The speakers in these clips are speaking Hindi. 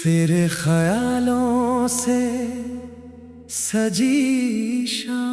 तेरे ख्यालों से सजी शाम,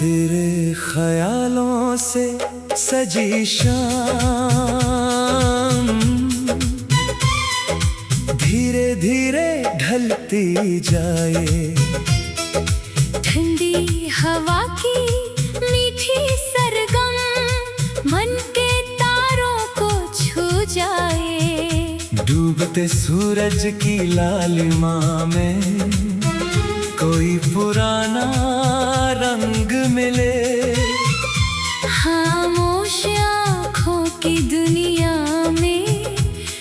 तेरे ख्यालों से सजी शाम, धीरे धीरे ढलती जाए। ठंडी हवा की मीठी सरगम मन के तारों को छू जाए। डूबते सूरज की लालिमा में कोई पुराना रंग मिले। खामोश आँखों की दुनिया में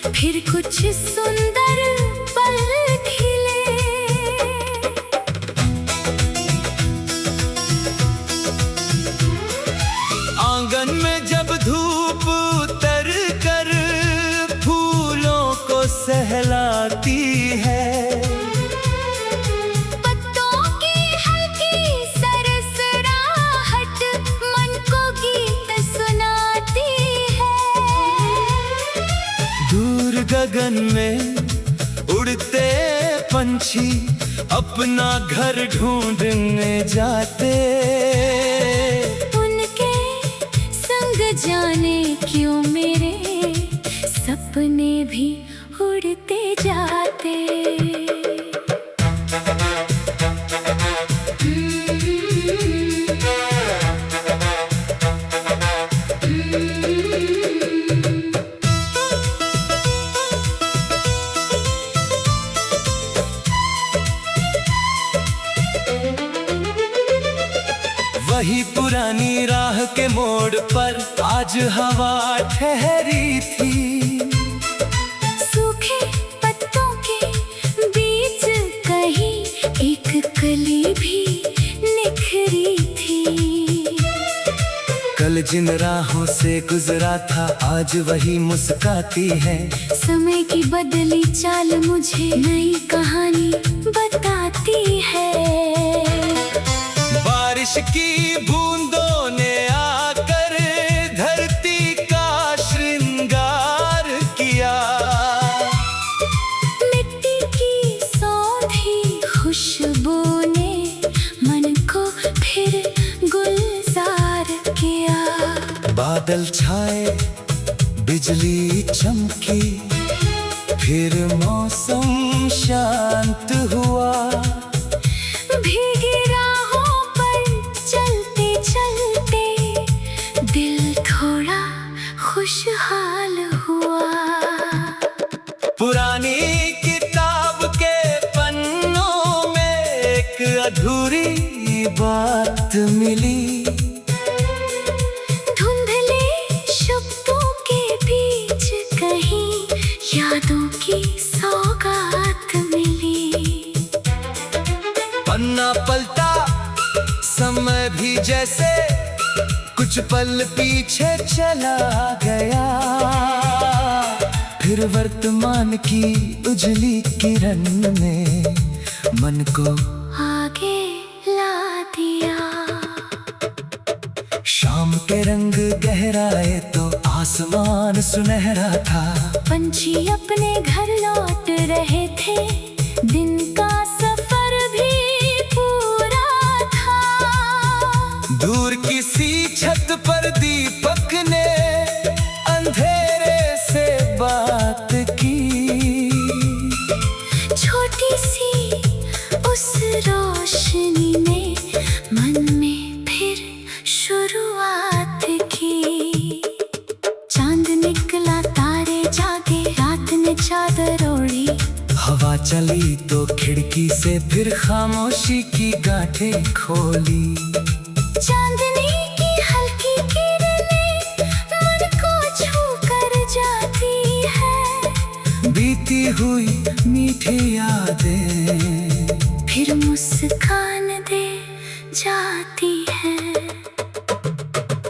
फिर कुछ सुंदर पल खिले। आंगन में जब धूप उतर कर फूलों को सहलाती है, गगन में उड़ते पंछी अपना घर ढूंढने जाते। उनके संग जाने क्यों मेरे सपने भी उड़ते जाते। वही पुरानी राह के मोड़ पर आज हवा ठहरी थी। सूखे पत्तों के बीच कहीं एक कली भी निखरी थी। कल जिन राहों से गुजरा था आज वही मुस्काती है। समय की बदली चाल मुझे नई कहानी बताती है। बारिश की बूंदों ने आकर धरती का श्रृंगार किया। मिट्टी की सौंधी खुशबू ने मन को फिर गुलजार किया। बादल छाए बिजली चमकी फिर मौसम शांत हुआ। भीगी राहों पर चलते चलते दिल थोड़ा खुशहाल हुआ। पुरानी किताब के पन्नों में एक अधूरी बात मिली। धुंधले शब्दों के बीच कहीं यादों की सौगात मिली। पन्ना पलटा समय भी जैसे कुछ पल पीछे चला गया। फिर वर्तमान की उजली किरण ने मन को आगे ला दिया। शाम के रंग गहराए तो आसमान सुनहरा था। पंछी अपने घर लौट रहे थे, दिन का सफर भी पूरा था। दूर किसी छत पर दीपक ने अंधेरे से बात की। छोटी सी उस रोशनी ने मन में फिर शुरुआत की। चांद निकला तारे जागे रात ने चादर ओढ़ी। हवा चली तो खिड़की से फिर खामोशी की गांठें खोली। चांदनी की हल्की किरणें मन को मीठी यादें फिर मुस्कान दे जाती है।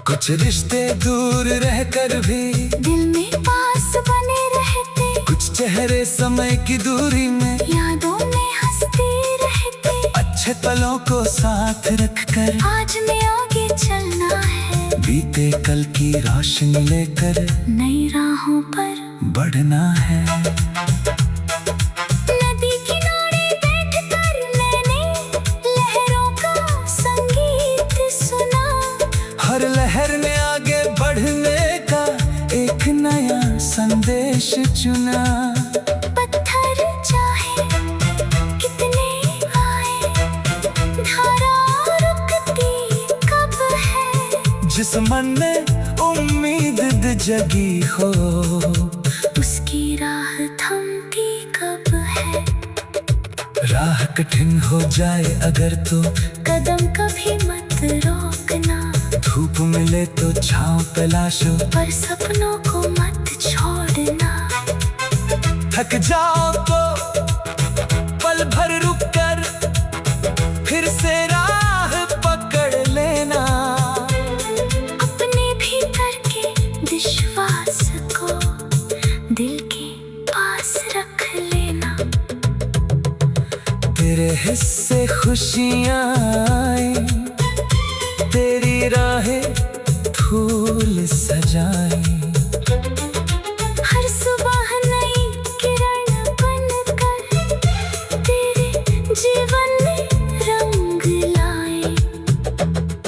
कुछ रिश्ते दूर रहकर भी दिल में पास बने रहते, कुछ चेहरे समय की दूरी में यादों में हंसते रहते। अच्छे पलों को साथ रखकर आज में आगे चलना है, बीते कल की रोशनी लेकर नई राहों पर बढ़ना है। नदी किनारे बैठकर मैंने लहरों का संगीत सुना। हर लहर ने आगे बढ़ने का एक नया संदेश चुना। पत्थर चाहे कितने आए, धारा रुकती कब है। जिस मन में उम्मीद जगी हो, उसकी राह थमती कब है। राह कठिन हो जाए अगर तो कदम कभी मत रोकना, धूप मिले तो छांव तलाशो, पर सपनों को मत छोड़ना। थक जाओ तो पल भर रुक कर फिर से राह पकड़ लेना। अपने भीतर के विश्वास को दिल के पास रख लेना। तेरे हिस्से खुशियाँ आई, तेरी राहें फूल सजाई। हर सुबह नई किरण बनकर तेरे जीवन में रंग लाए।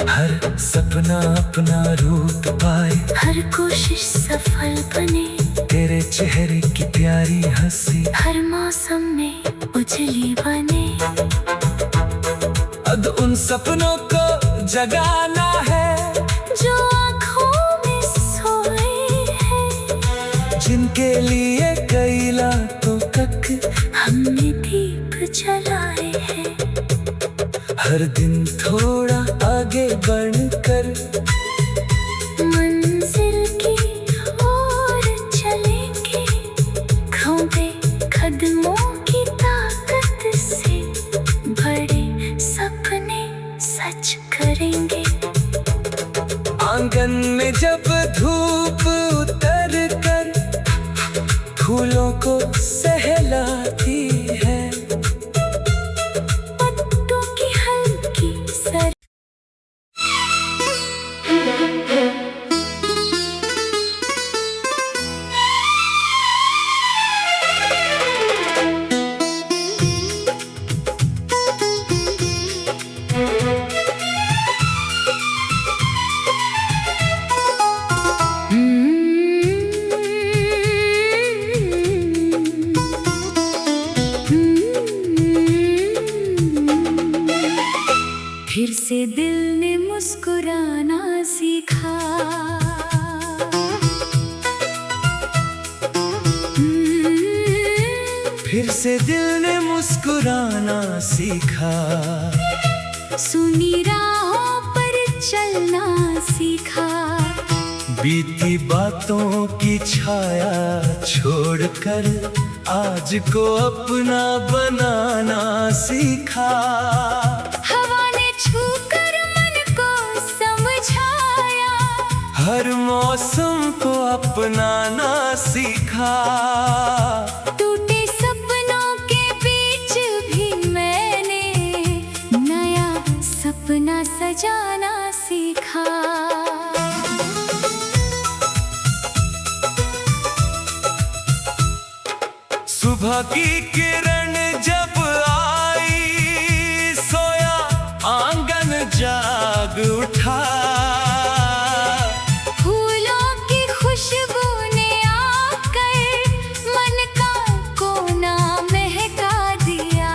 हर सपना अपना रूप पाए, हर कोशिश सफल बने, तेरे चेहरे की प्यारी हंसी हर मौसम में उजली बने। अब उन सपनों को जगाना है जो आँखों में सोए हैं, जिनके लिए कई रातों तक हमने दीप जलाए हैं। हर दिन थोड़ा आगे बढ़कर मंजिल की ओर चलेंगे, खोपे कदमों की ताकत से बड़े सपने सच करेंगे। आंगन में जब धूप उतर कर फूलों को सहलाती है, पत्तों की हल्की सर फिर से दिल ने मुस्कुराना सीखा। फिर से दिल ने मुस्कुराना सीखा। सुनी राहों पर चलना सीखा। बीती बातों की छाया छोड़कर आज को अपना बनाना सीखा। हवा ने छूकर मन को समझाया, हर मौसम को अपनाना सीखा। टूटे सपनों के बीच भी मैंने नया सपना सजाना सीखा। सुबह की किरण जब आई, सोया आंगन जाग उठा। फूलों की खुशबू ने आकर मन का कोना महका दिया।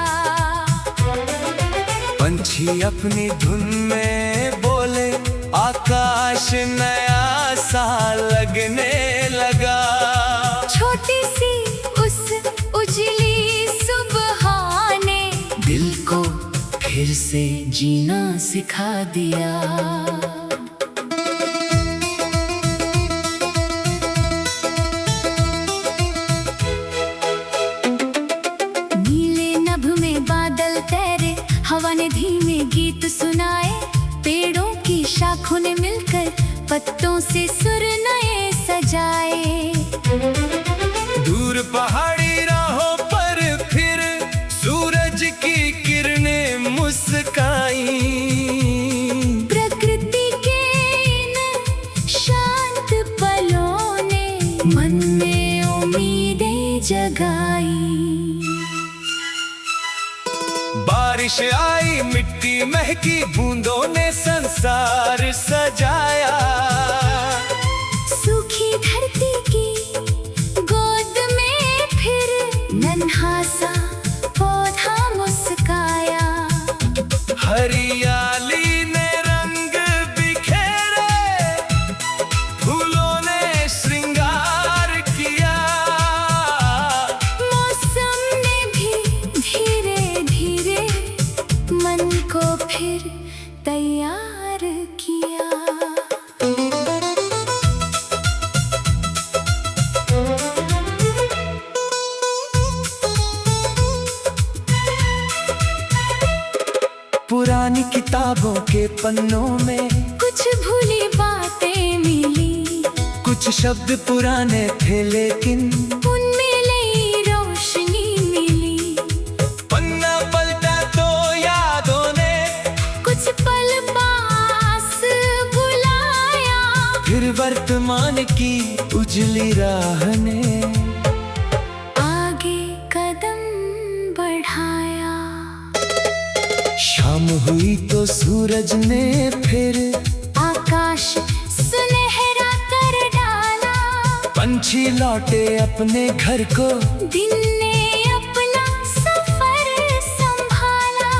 पंछी अपनी धुन में बोले, आकाश नया सा लगने लगा। छोटी सी उस उजली सुबह ने दिल को फिर से जीना सिखा दिया। पंखों ने मिलकर पत्तों से सुर नए सजाए। दूर पहाड़ी राहों पर फिर सूरज की किरणें मुस्काई। प्रकृति के इन शांत पलों ने मन में उम्मीदें जगाई। बारिश आई, मिट्टी महकी, बूंदों ने संसार सजाया। सूखी धरती की गोद में फिर नन्हा सा पौधा मुस्काया। हरियाली ने रंग बिखेरे, फूलों ने श्रृंगार किया। मौसम ने भी धीरे धीरे मन को फिर तैयार किया। पुरानी किताबों के पन्नों में कुछ भूली बातें मिली। कुछ शब्द पुराने थे लेकिन उनमें नई रोशनी मिली। पन्ना पलटा तो यादों ने कुछ पल पास बुलाया। फिर वर्तमान की उजली राह ने आगे कदम बढ़ाया। शाम हुई तो सूरज ने फिर आकाश सुनहरा कर डाला। पंछी लौटे अपने घर को, दिन ने अपना सफर संभाला।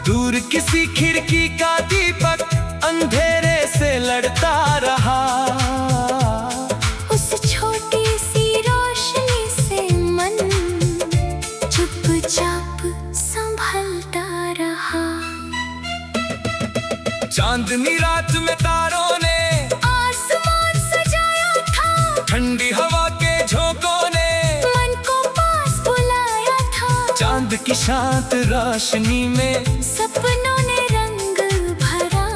दूर किसी खिड़की का दीपक अंधेरे से लड़ता रहा। उस छोटी सी रोशनी से मन चुपचाप संभलता रहा। चांदनी रात में तारों ने आसमान सजाया था। ठंडी हवा के झोंकों ने मन को पास बुलाया था। चांद की शांत रोशनी में सपनों ने रंग भरा।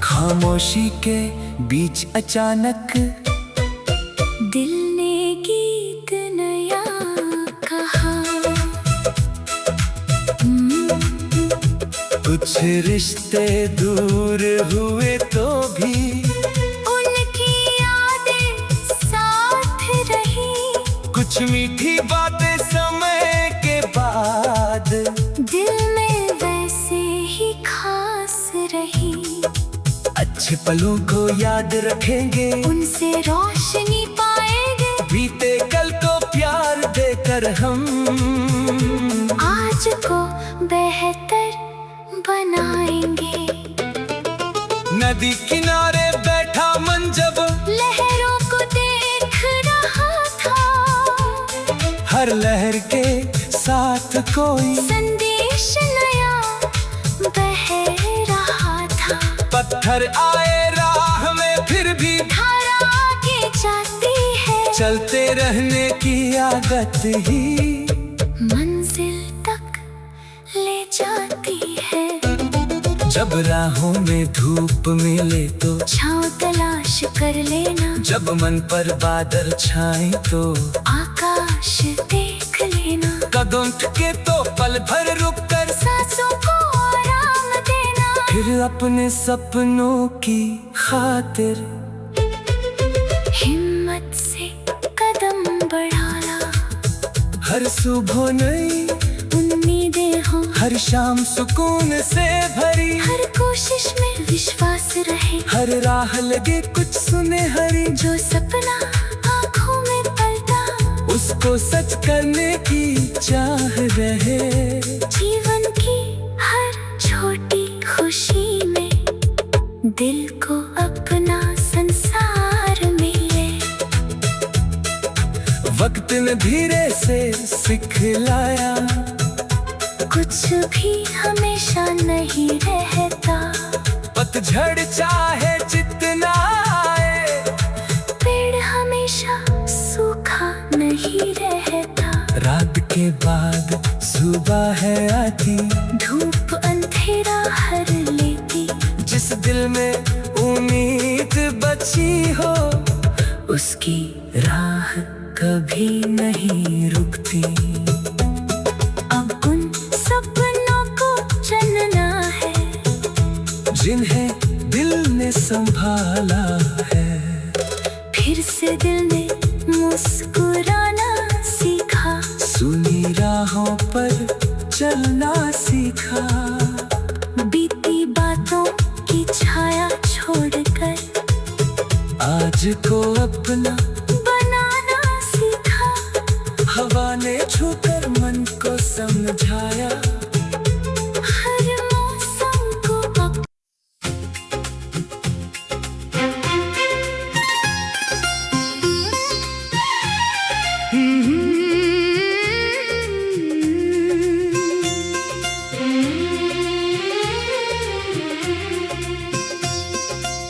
खामोशी के बीच अचानक दिल ने गीत नया कहा। कुछ रिश्ते दूर हुए तो भी उनकी यादें साथ रही। कुछ मीठी बातें समय के बाद दिल में वैसे ही खास रही। अच्छे पलों को याद रखेंगे, उनसे रोशनी पाएंगे। बीते कल को प्यार देकर हम आज को बेहतर बनाएंगे। नदी किनारे बैठा मन जब लहरों को देख रहा था। हर लहर के साथ कोई संदेश नया बह रहा था। पत्थर आए राह में फिर भी धारा आगे जाती है। चलते रहने की आदत ही मंजिल तक ले जाती है। जब राहों में धूप मिले तो छाँव तलाश कर लेना। जब मन पर बादल छाए तो आकाश देख लेना। कदम ठुके तो पल भर रुक कर सांसों को आराम देना। फिर अपने सपनों की खातिर हिम्मत से कदम बढ़ाना। हर सुबह नई उम्मीदें हों। हर शाम सुकून से भरी। हर कोशिश में विश्वास रहे। हर राह लगे कुछ सुनहरी। जो सपना आँखों में पलता उसको सच करने की चाह रहे। जीवन की हर छोटी खुशी में दिल को अपना संसार मिले। वक्त ने धीरे से सिखलाया, कुछ भी हमेशा नहीं रहता। पतझड़ चाहे जितना आए, पेड़ हमेशा सूखा नहीं रहता। रात के बाद सुबह है आती, धूप अंधेरा हर लेती। जिस दिल में उम्मीद बची हो, उसकी राह कभी नहीं रुकती। अब उन सपनों को चलना है जिन्हें दिल ने संभाला है। फिर से दिल ने मुस्कुराना सीखा, सुनी राहों पर चलना सीखा। बीती बातों की छाया छोड़कर आज को अपना बनाना सीखा। हवा ने छूकर मन को समझाया। हर मौसम को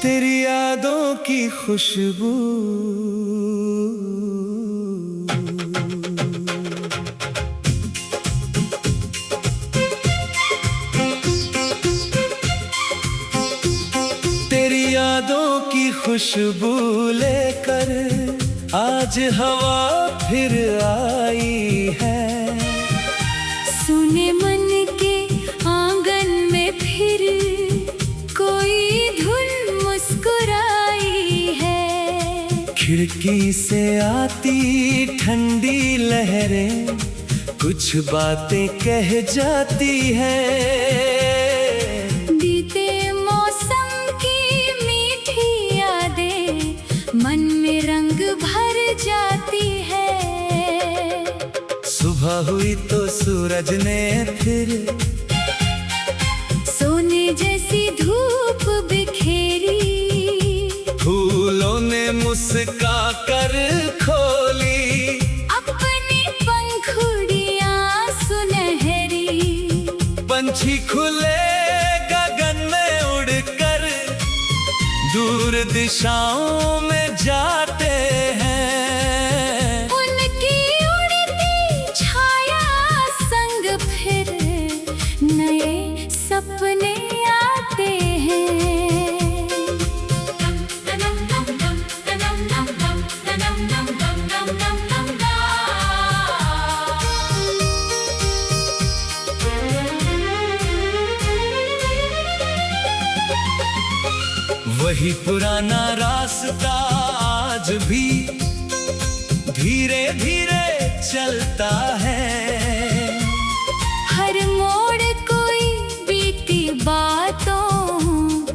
तेरी यादों की खुशबू तेरी यादों की खुशबू लेकर आज हवा फिर आई है। सुने मन के आंगन में फिर कोई धुन मुस्कुराई है। खिड़की से आती ठंडी लहरें कुछ बातें कह जाती है। बीते मौसम की मीठी यादें मन में रंग भर जाती है। सुबह हुई तो सूरज ने फिर सोने जैसी धूप बिखेरी। फूलों ने मुस्का कर खोली अपनी पंखुड़ियां सुनहरी। पंछी खुले गगन में उड़कर दूर दिशाओं में जाते हैं। उनकी उड़ती छाया संग फिर नए सपने आते हैं। वही पुराना रास्ता आज भी धीरे धीरे चलता है। हर मोड़ कोई बीती बातों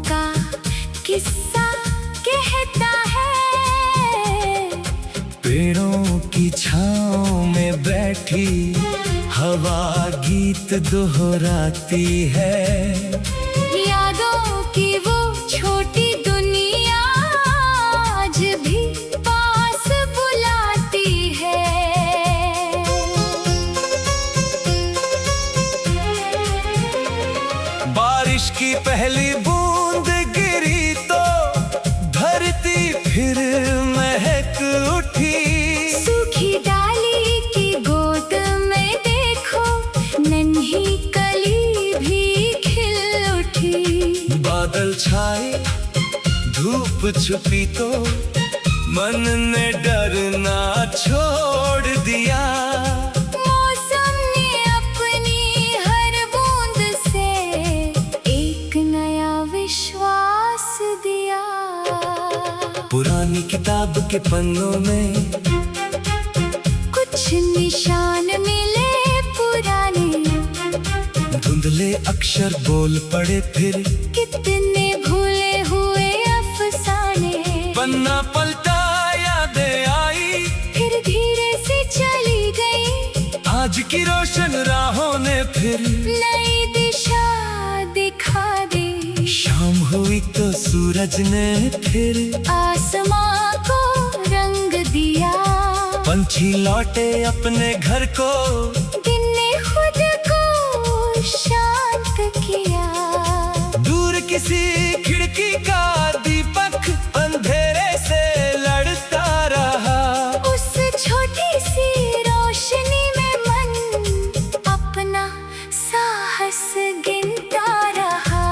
का किस्सा कहता है। पेड़ों की छांव में बैठी हवा गीत दोहराती है। यादों की वो छोटी दुनिया आज भी पास बुलाती है। बारिश की पहली बूंद गिरी तो धरती फिर महक उठी। सूखी डाली की गोद में देखो नन्ही कली भी खिल उठी। बादल छाए धूप छुपी तो मन ने डरना छोड़ दिया। मौसम ने अपनी हर बूंद से एक नया विश्वास दिया। पुरानी किताब के पन्नों में कुछ निशान मिले पुराने। धुंधले अक्षर बोल पड़े फिर कितने भूले हुए अफसाने। पन्ना पलटा यादें आई फिर धीरे से चली गई। आज की रोशन राहों ने फिर नई दिशा दिखा दी। शाम हुई तो सूरज ने फिर आसमां को रंग दिया। पंछी लौटे अपने घर को दिन ने खुद को शांत किया। दूर किसी खिड़की का दीपक अंधेरे से लड़ता रहा। उस छोटी सी रोशनी में मन अपना साहस गिनता रहा।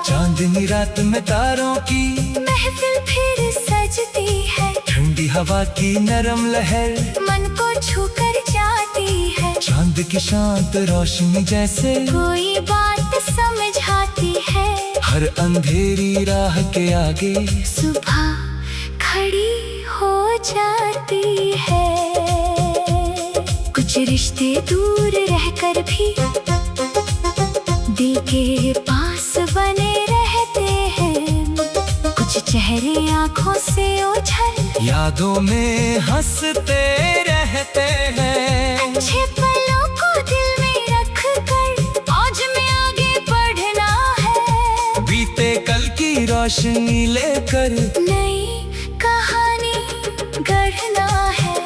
चांदनी रात में तारों की महफिल फिर सजती है। ठंडी हवा की नरम लहर मन को छू कर जाती है। चांद की शांत रोशनी जैसे कोई बात समझाती है। हर अंधेरी राह के आगे सुबह खड़ी हो जाती है। कुछ रिश्ते दूर रहकर भी दिल के पास बने रहते हैं। कुछ चेहरे आंखों से ओझल यादों में हंसते रहते हैं। अच्छे पलों को दिल में रख कर आज में आगे बढ़ना है। बीते कल की रोशनी लेकर नई कहानी गढ़ना है।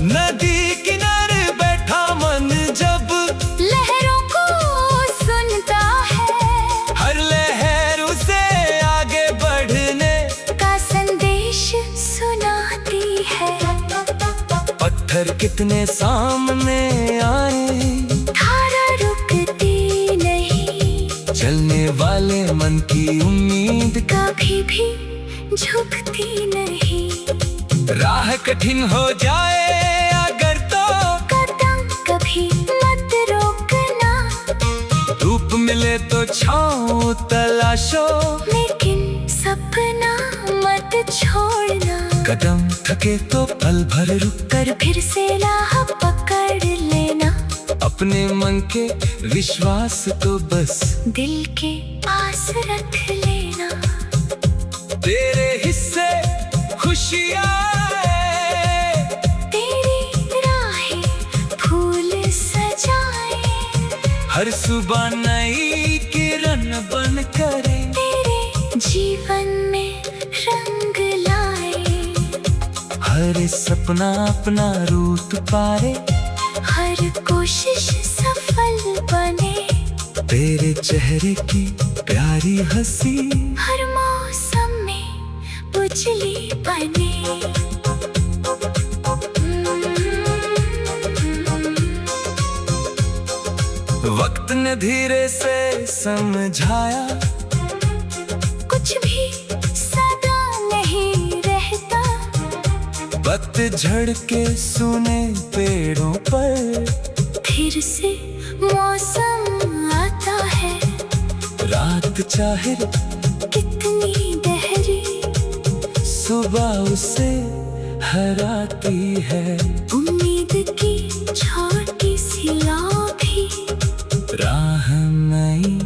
नदी किनारे बैठा मन जब लहरों को सुनता है। हर लहर उसे आगे बढ़ने का संदेश सुनाती है। पत्थर कितने सामने आए धारा रुकती नहीं। चलने वाले मन की उम्मीद कभी भी झुकती नहीं। राह कठिन हो जाए अगर तो कदम कभी मत रोकना। धूप मिले तो छाँव तलाशो लेकिन सपना मत छोड़ना। कदम थके तो पल भर रुक कर फिर से राह पकड़ लेना। अपने मन के विश्वास तो बस दिल के पास रख लेना। तेरे हिस्से खुशियाँ तेरी राहें फूल सजाए। हर सुबह नई किरण बन करे तेरे जीवन में रंग लाए। हर सपना अपना रूप पाए। हर कोशिश सफल बने। तेरे चेहरे की प्यारी हंसी हर मौसम में उजली बने। वक्त ने धीरे से समझाया कुछ भी सदा नहीं रहता। पतझड़ के सुने पेड़ों पर फिर से मौसम आता है। रात चाहे कितनी गहरी सुबह उसे हराती है। उम्मीद की छोटी सी लौ भी राह नई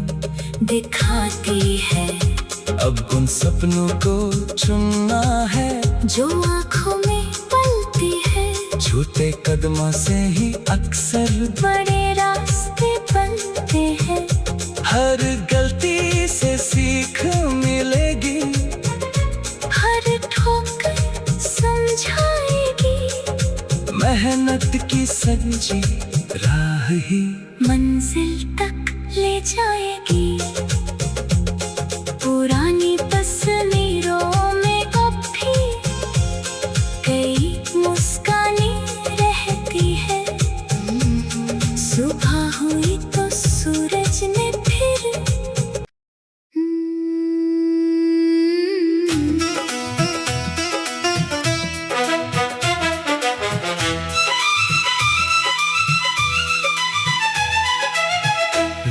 दिखाती है। अब उन सपनों को चुनना है जो आँखों में पलती है। छोटे कदमों से ही अक्सर बड़े रास्ते बनते हैं। हर गलती से सीख मिलेगी। हर ठोकर समझाएगी। मेहनत की सच्ची राह ही मंजिल तक ले जाएगी। पुरानी तस्वीरों में अब भी कई मुस्कानें रहती है। सुबह हुई तो सूरज ने फिर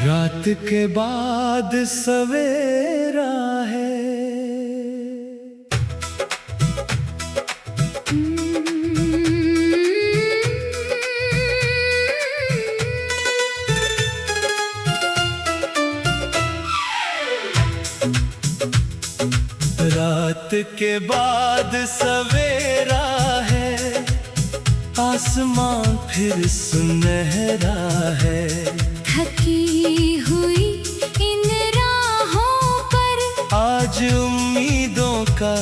रात के बाद सवेरा है। रात के बाद सवेरा है। आसमान फिर सुनहरा है। थकी हुई इन राहों पर आज उम्मीदों का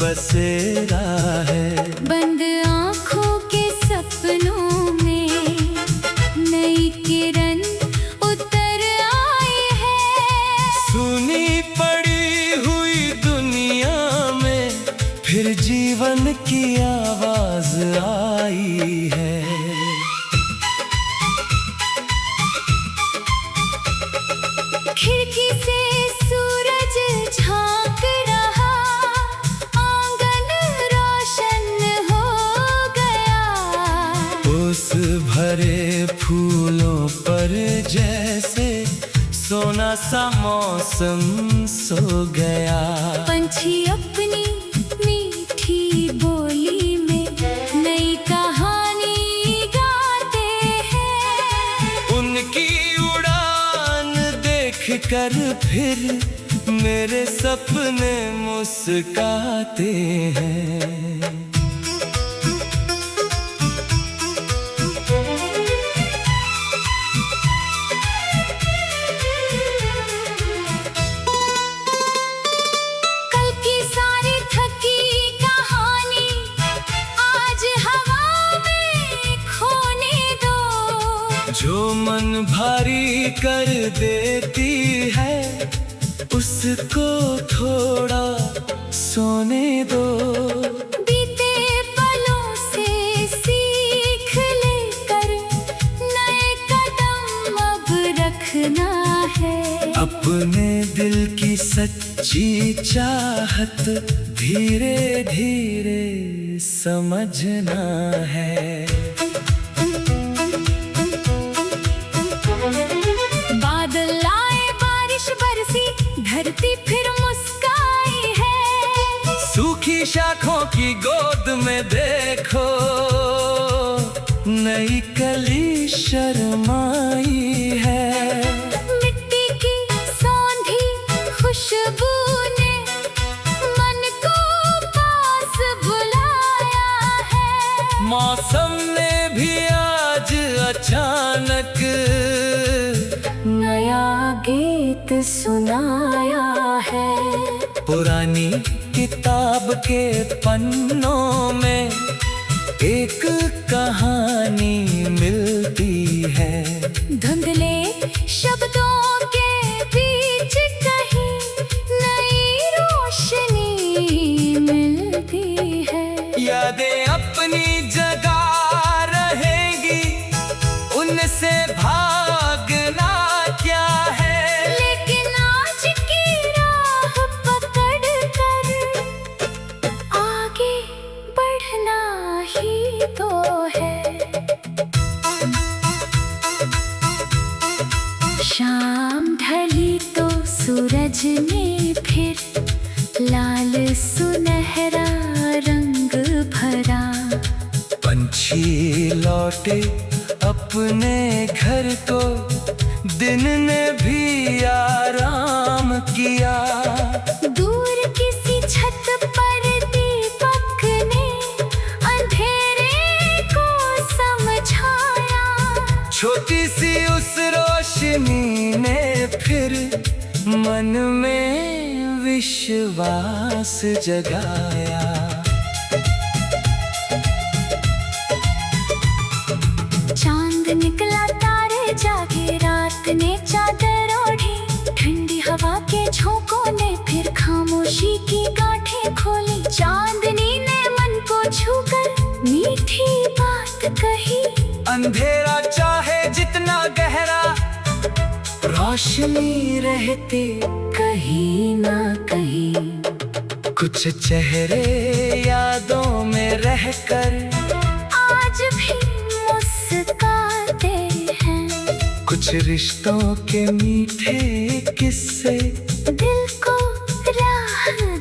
बसेरा है। बंद आँखों के सपनों में नई किरण उतर आई है। सुनी पड़ी हुई दुनिया में फिर जीवन की आवाज आई है। खिड़की से सूरज सा मौसम सो गया। पंछी अपनी मीठी बोली में नई कहानी गाते हैं। उनकी उड़ान देख कर फिर मेरे सपने मुस्काते हैं। कल की सारी थकी कहानी आज हवा में खोने दो। जो मन भारी कर देती है उसको थोड़ा सोने दो। बीते पलों से सीख लेकर नए कदम अब रखना है। अपने दिल की सच्ची चाहत धीरे धीरे समझना है। बादल आए बारिश बरसी धरती फिर मुस्काई है। सूखी शाखों की गोद में देखो नई कली शर्माई है। मिट्टी की सौंधी खुशबू ने मन को पास बुलाया है। मौसम ने भी आज अचानक नया गीत सुनाया है। पुरानी किताब के पन्नों में एक कहानी मिलती है। धुंधले शब्दों के बीच कहीं नई रोशनी मिलती है। यादें अपनी जगह रहेगी उनसे भागना क्या है। लेकिन आज की राह पकड़ कर आगे बढ़ना ही तो है। शाम ढली तो सूरज ने फिर लाल सुनहरा रंग भरा। पंछी लौटे अपने घर को दिन ने भी आराम किया। दूर किसी छत पर दीपक ने अंधेरे को समझाया। छोटी सी उस रोशनी ने फिर मन में विश्वास जगाया। चांद निकला तारे जागे रात ने चादर ओढ़ी। ठंडी हवा के झोंकों ने फिर खामोशी की गांठें खोली। चांदनी ने मन को छूकर मीठी बात कही। अंधेरा चाहे जितना गहरा रोशनी रहती कहीं ना कहीं कुछ चेहरे यादों में रहकर आज भी मुस्काते हैं। कुछ रिश्तों के मीठे किस्से दिल को राह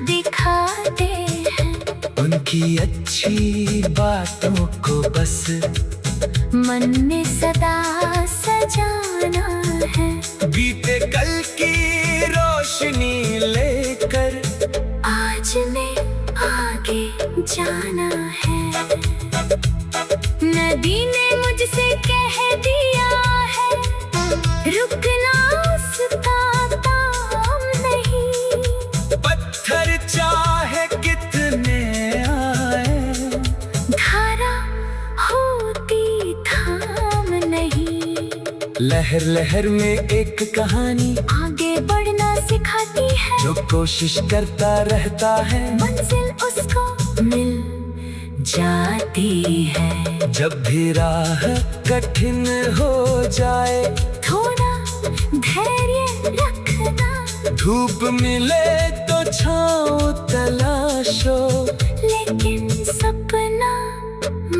दिखाते हैं। उनकी अच्छी बातों को बस मन में सदा सजाना है। बीते कल की रोशनी लेकर आज में आगे जाना है। नदी ने मुझसे कह दिया है रुकना उसका काम नहीं। पत्थर चाहे कितने आए धारा होती थाम नहीं। लहर लहर में एक कहानी आगे बढ़ना सिखाती है। जो कोशिश करता रहता है मंजिल उसको मिल जाती है। जब भी राह कठिन हो जाए थोड़ा धैर्य रखना। धूप मिले तो छाँव तलाशो। लेकिन सपना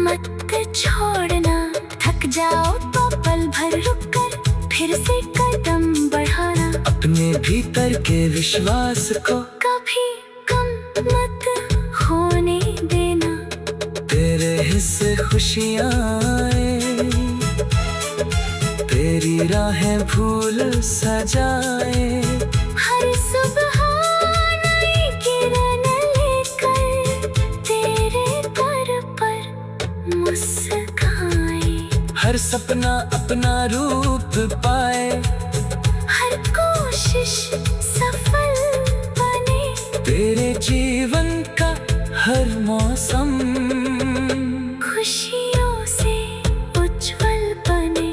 मत छोड़ना। थक जाओ तो पल भर रुक कर फिर से कदम बढ़ाना। अपने विश्वास को कभी कम मत होने देना। तेरे हिस्से खुशियाँ आए, तेरी राहें फूल सजाए। हर सुबह नई किरण लेकर तेरे दर पर मुस्काए। हर सपना अपना रूप पाए, हर कोशिश सफल बने। तेरे जीवन का हर मौसम खुशियों से उज्जवल बने।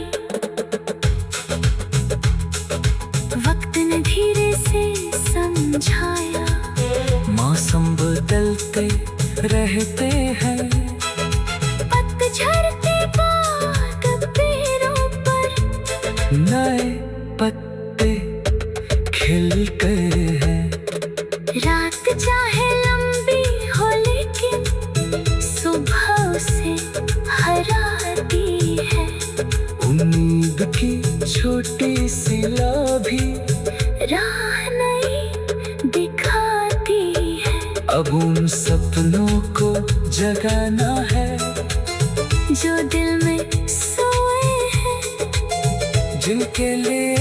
वक्त ने धीरे से समझाया, मौसम बदलते रहते हैं। पतझड़ के बाद पेड़ों पर नए पत्ते खिलकर हैं। रात चाहे लंबी हो लेकिन सुबह उसे हराती है। उम्मीद की छोटी सी भी राह नहीं दिखाती है। अब उन सपनों को जगाना है जो दिल में सोए हैं, जिनके लिए